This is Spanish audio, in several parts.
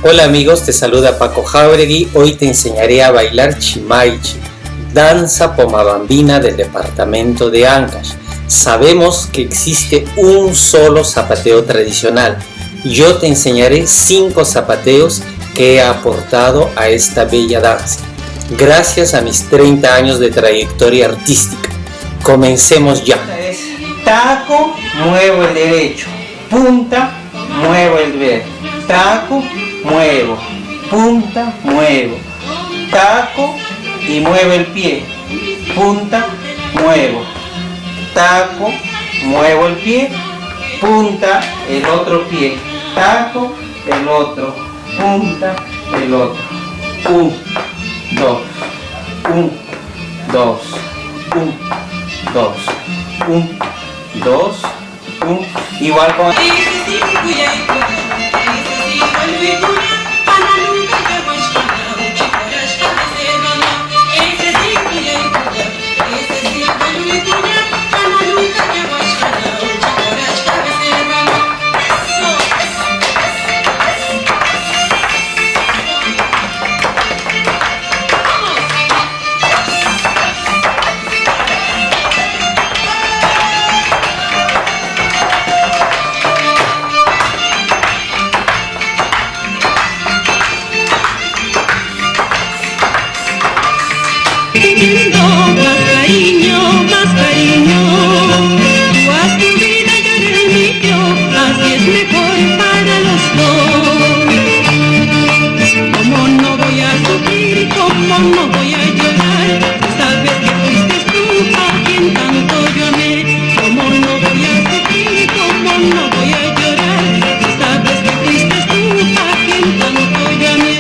Hola amigos, te saluda Paco Jauregui. Hoy te enseñaré a bailar Chimaichi, danza pomabambina del departamento de Ancash. Sabemos que existe un solo zapateo tradicional. Yo te enseñaré 5 zapateos que he aportado a esta bella danza, gracias a mis 30 años de trayectoria artística. Comencemos ya. Taco, muevo el derecho, punta, muevo el derecho, taco, muevo, punta, muevo, taco y muevo el pie, punta, muevo, taco, muevo el pie, punta, el otro pie, taco, el otro, punta, el otro, 1, 2, 1, 2, 1, 2, 1, 2, 1, igual con... Más cariño, tú haz tu vida, yo haré el mío, así es mejor para los dos. Como no voy a sufrir, como no voy a llorar, sabes que fuiste tú a quien tanto yo amé. Como no voy a sufrir, como no voy a llorar, sabes que fuiste tú a quien tanto yo amé.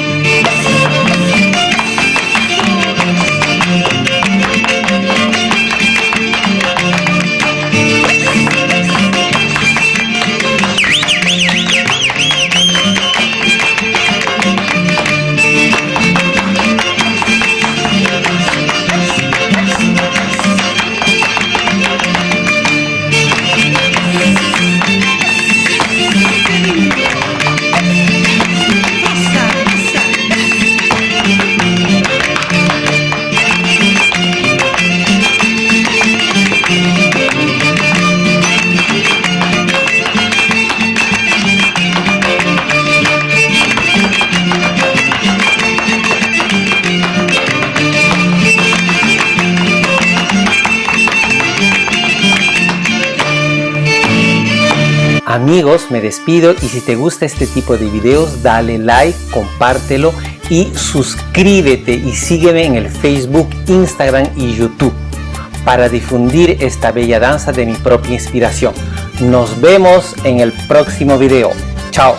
Amigos, me despido y si te gusta este tipo de videos, dale like, compártelo y suscríbete y sígueme en el Facebook, Instagram y YouTube para difundir esta bella danza de mi propia inspiración. Nos vemos en el próximo video. Chao.